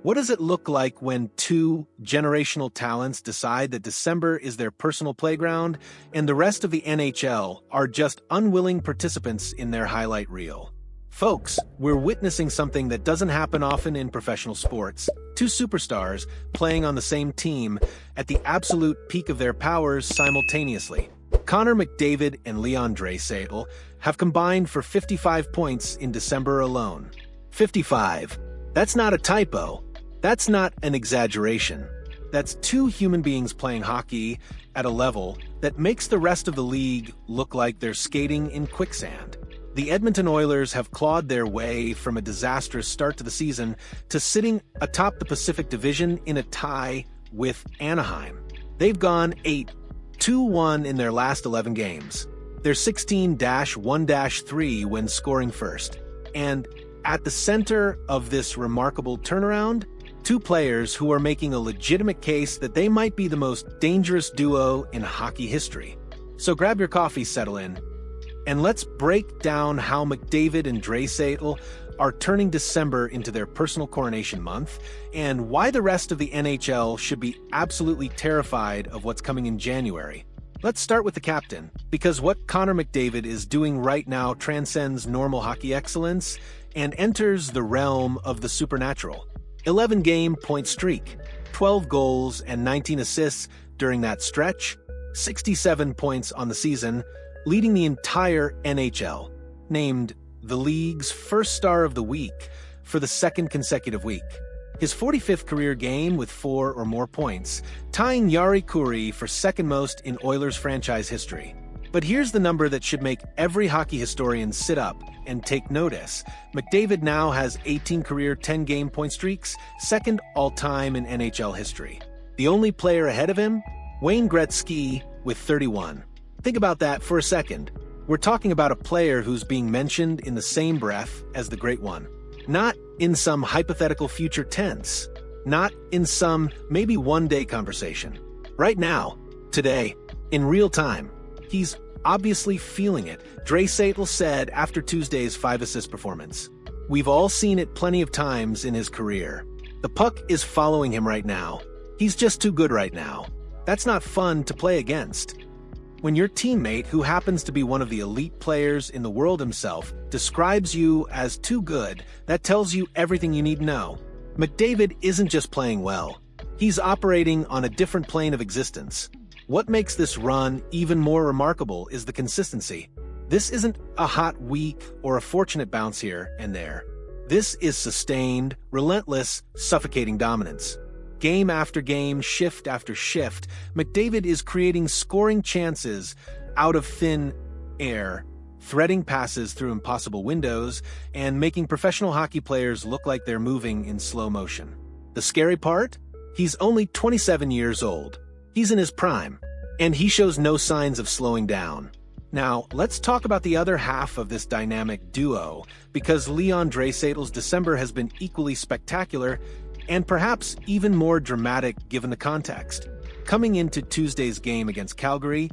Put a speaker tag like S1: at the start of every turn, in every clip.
S1: What does it look like when two generational talents decide that December is their personal playground and the rest of the NHL are just unwilling participants in their highlight reel? Folks, we're witnessing something that doesn't happen often in professional sports. Two superstars playing on the same team at the absolute peak of their powers simultaneously. Connor McDavid and Leon Draisaitl have combined for 55 points in December alone. 55. That's not a typo. That's not an exaggeration. That's two human beings playing hockey at a level that makes the rest of the league look like they're skating in quicksand. The Edmonton Oilers have clawed their way from a disastrous start to the season to sitting atop the Pacific Division in a tie with Anaheim. They've gone 8-2-1 in their last 11 games. They're 16-1-3 when scoring first. And at the center of this remarkable turnaround, two players who are making a legitimate case that they might be the most dangerous duo in hockey history. So grab your coffee, settle in, and let's break down how McDavid and Draisaitl are turning December into their personal coronation month, and why the rest of the NHL should be absolutely terrified of what's coming in January. Let's start with the captain, because what Connor McDavid is doing right now transcends normal hockey excellence and enters the realm of the supernatural. 11-game point streak, 12 goals and 19 assists during that stretch, 67 points on the season, leading the entire NHL, named the league's first star of the week for the second consecutive week. His 45th career game with 4 or more points, tying Jari Kurri for second most in Oilers franchise history. But here's the number that should make every hockey historian sit up and take notice. McDavid now has 18 career 10-game point streaks, second all-time in NHL history. The only player ahead of him? Wayne Gretzky with 31. Think about that for a second. We're talking about a player who's being mentioned in the same breath as the Great One. Not in some hypothetical future tense. Not in some maybe one-day conversation. Right now, today, in real time. He's obviously feeling it, Draisaitl said after Tuesday's 5-assist performance. We've all seen it plenty of times in his career. The puck is following him right now. He's just too good right now. That's not fun to play against. When your teammate, who happens to be one of the elite players in the world himself, describes you as too good, that tells you everything you need to know. McDavid isn't just playing well. He's operating on a different plane of existence. What makes this run even more remarkable is the consistency. This isn't a hot week or a fortunate bounce here and there. This is sustained, relentless, suffocating dominance. Game after game, shift after shift, McDavid is creating scoring chances out of thin air, threading passes through impossible windows, and making professional hockey players look like they're moving in slow motion. The scary part? He's only 27 years old. He's in his prime, and he shows no signs of slowing down. Now, let's talk about the other half of this dynamic duo, because Leon Draisaitl's December has been equally spectacular and perhaps even more dramatic given the context. Coming into Tuesday's game against Calgary,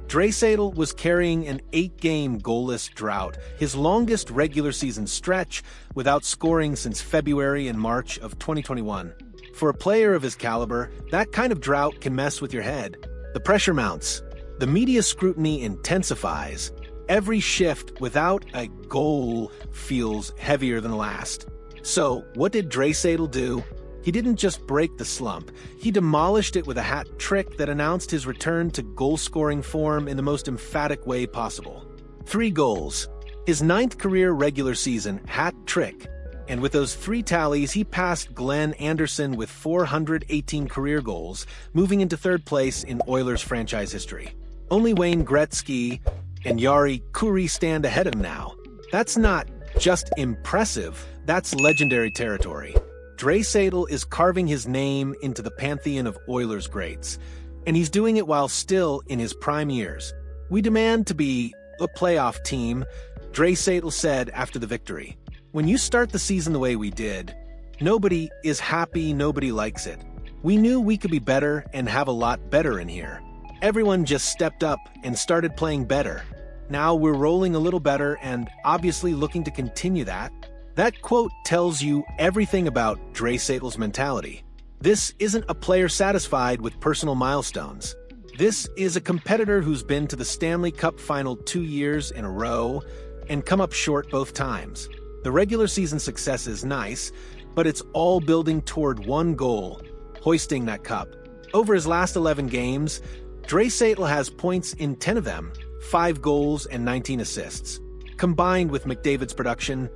S1: Draisaitl was carrying an 8-game goalless drought, his longest regular season stretch without scoring since February and March of 2021. For a player of his caliber, that kind of drought can mess with your head. The pressure mounts. The media scrutiny intensifies. Every shift without a goal feels heavier than the last. So, what did Draisaitl do? He didn't just break the slump. He demolished it with a hat trick that announced his return to goal-scoring form in the most emphatic way possible. 3 goals. His 9th career regular season hat trick. And with those 3 tallies, he passed Glenn Anderson with 418 career goals, moving into 3rd place in Oilers franchise history. Only Wayne Gretzky and Jari Kurri stand ahead of him now. That's not just impressive, that's legendary territory. Draisaitl is carving his name into the pantheon of Oilers greats, and he's doing it while still in his prime years. We demand to be a playoff team, Draisaitl said after the victory. When you start the season the way we did, nobody is happy, nobody likes it. We knew we could be better and have a lot better in here. Everyone just stepped up and started playing better. Now we're rolling a little better and obviously looking to continue that. That quote tells you everything about Draisaitl's mentality. This isn't a player satisfied with personal milestones. This is a competitor who's been to the Stanley Cup Final 2 years in a row and come up short both times. The regular season success is nice, but it's all building toward one goal: hoisting that cup. Over his last 11 games, Draisaitl has points in 10 of them, 5 goals and 19 assists. Combined with McDavid's production,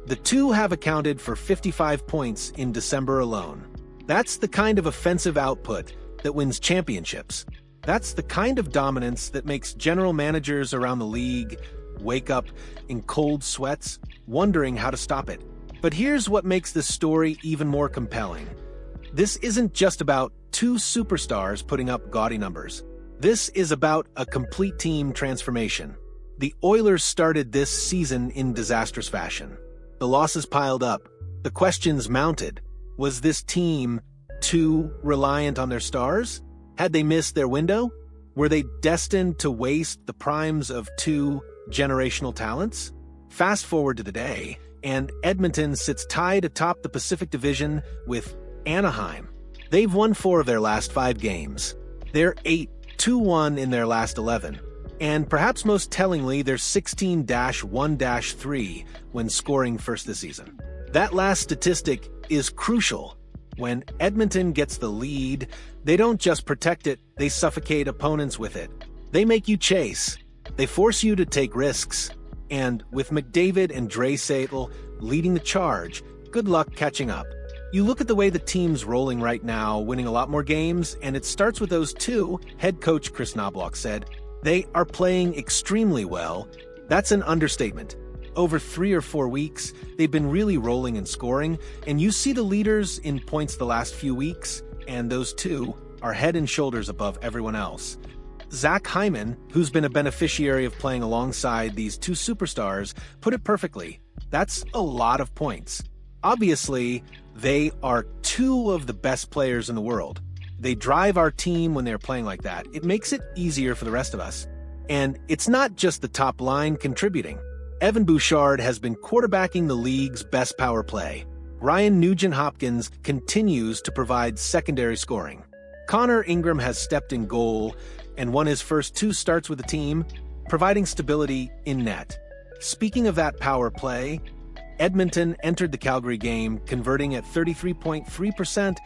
S1: the two have accounted for 55 points in December alone. That's the kind of offensive output that wins championships. That's the kind of dominance that makes general managers around the league wake up in cold sweats, wondering how to stop it. But here's what makes this story even more compelling. This isn't just about two superstars putting up gaudy numbers. This is about a complete team transformation. The Oilers started this season in disastrous fashion. The losses piled up. The questions mounted. Was this team too reliant on their stars? Had they missed their window? Were they destined to waste the primes of two generational talents? Fast forward to today, and Edmonton sits tied atop the Pacific Division with Anaheim. They've won 4 of their last 5 games. They're 8-2-1 in their last 11. And perhaps most tellingly, they're 16-1-3 when scoring first this season. That last statistic is crucial. When Edmonton gets the lead, they don't just protect it, they suffocate opponents with it. They make you chase. They force you to take risks. And with McDavid and Draisaitl leading the charge, good luck catching up. You look at the way the team's rolling right now, winning a lot more games, and it starts with those two, head coach Chris Knobloch said. They are playing extremely well. That's an understatement. Over 3 or 4 weeks, they've been really rolling and scoring, and you see the leaders in points the last few weeks, and those two are head and shoulders above everyone else. Zach Hyman, who's been a beneficiary of playing alongside these two superstars, put it perfectly. That's a lot of points. Obviously, they are 2 of the best players in the world. They drive our team when they're playing like that. It makes it easier for the rest of us. And it's not just the top line contributing. Evan Bouchard has been quarterbacking the league's best power play. Ryan Nugent-Hopkins continues to provide secondary scoring. Connor Ingram has stepped in goal and won his first 2 starts with the team, providing stability in net. Speaking of that power play, Edmonton entered the Calgary game converting at 33.3%,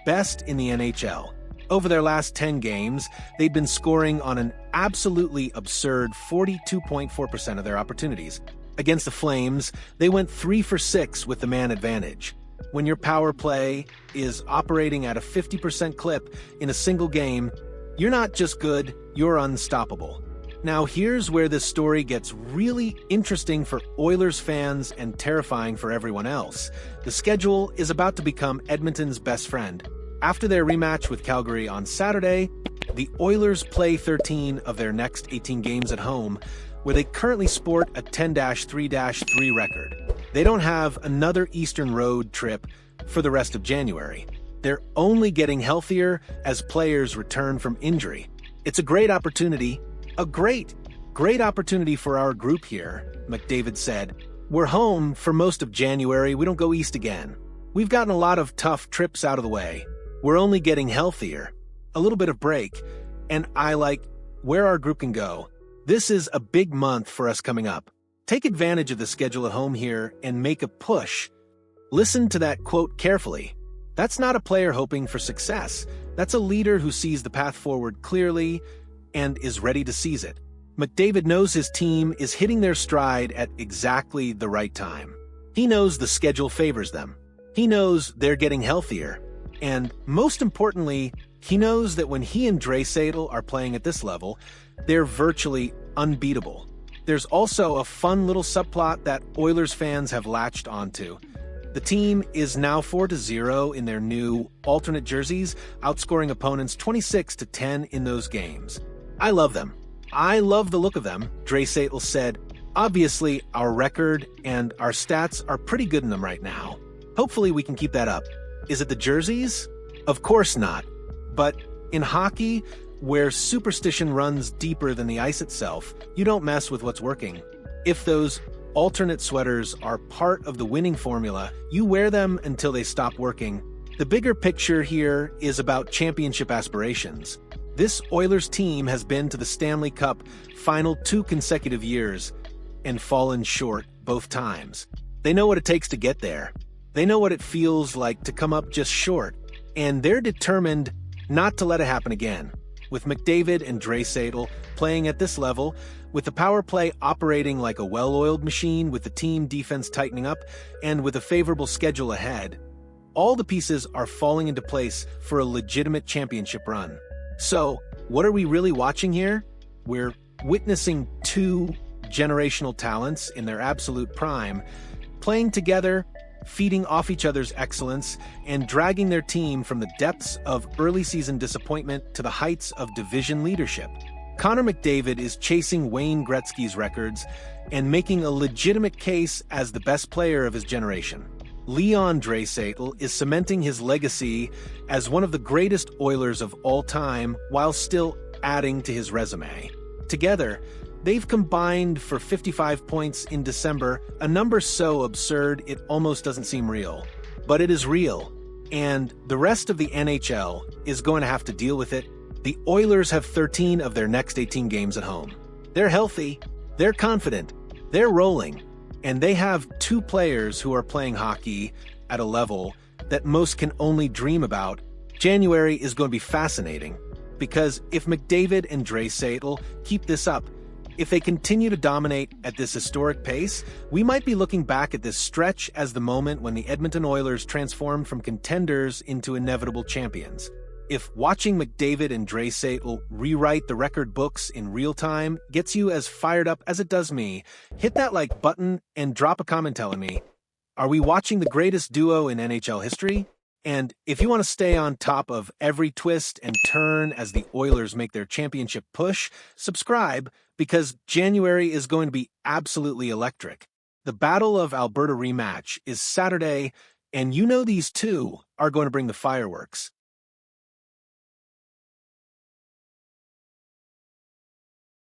S1: best in the NHL. Over their last 10 games, they'd been scoring on an absolutely absurd 42.4% of their opportunities. Against the Flames, they went 3 for 6 with the man advantage. When your power play is operating at a 50% clip in a single game, you're not just good, you're unstoppable. Now here's where this story gets really interesting for Oilers fans and terrifying for everyone else. The schedule is about to become Edmonton's best friend. After their rematch with Calgary on Saturday, the Oilers play 13 of their next 18 games at home, where they currently sport a 10-3-3 record. They don't have another Eastern road trip for the rest of January. They're only getting healthier as players return from injury. It's a great opportunity, a great opportunity for our group here, McDavid said. We're home for most of January, we don't go east again. We've gotten a lot of tough trips out of the way. We're only getting healthier, a little bit of break, and I like where our group can go. This is a big month for us coming up. Take advantage of the schedule at home here and make a push. Listen to that quote carefully. That's not a player hoping for success. That's a leader who sees the path forward clearly and is ready to seize it. McDavid knows his team is hitting their stride at exactly the right time. He knows the schedule favors them. He knows they're getting healthier. And most importantly, he knows that when he and Draisaitl are playing at this level, they're virtually unbeatable. There's also a fun little subplot that Oilers fans have latched onto. The team is now 4-0 in their new alternate jerseys, outscoring opponents 26-10 in those games. I love them. I love the look of them, Draisaitl said. Obviously, our record and our stats are pretty good in them right now. Hopefully we can keep that up. Is it the jerseys? Of course not. But in hockey, where superstition runs deeper than the ice itself, you don't mess with what's working. If those alternate sweaters are part of the winning formula. You wear them until they stop working. The bigger picture here is about championship aspirations. This Oilers team has been to the Stanley Cup final 2 consecutive years and fallen short both times. They know what it takes to get there. They know what it feels like to come up just short, and they're determined not to let it happen again. With McDavid and Draisaitl playing at this level, with the power play operating like a well-oiled machine, with the team defense tightening up, and with a favorable schedule ahead, all the pieces are falling into place for a legitimate championship run. So, what are we really watching here? We're witnessing 2 generational talents in their absolute prime, playing together, feeding off each other's excellence, and dragging their team from the depths of early season disappointment to the heights of division leadership. Connor McDavid is chasing Wayne Gretzky's records and making a legitimate case as the best player of his generation. Leon Draisaitl is cementing his legacy as one of the greatest Oilers of all time while still adding to his resume. Together, they've combined for 55 points in December, a number so absurd it almost doesn't seem real. But it is real, and the rest of the NHL is going to have to deal with it. The Oilers have 13 of their next 18 games at home. They're healthy, they're confident, they're rolling, and they have 2 players who are playing hockey at a level that most can only dream about. January is going to be fascinating, because if McDavid and Draisaitl keep this up, if they continue to dominate at this historic pace, we might be looking back at this stretch as the moment when the Edmonton Oilers transformed from contenders into inevitable champions. If watching McDavid and Draisaitl rewrite the record books in real time gets you as fired up as it does me, hit that like button and drop a comment telling me, are we watching the greatest duo in NHL history? And if you want to stay on top of every twist and turn as the Oilers make their championship push, subscribe, because January is going to be absolutely electric. The Battle of Alberta rematch is Saturday, and you know these 2 are going to bring the fireworks.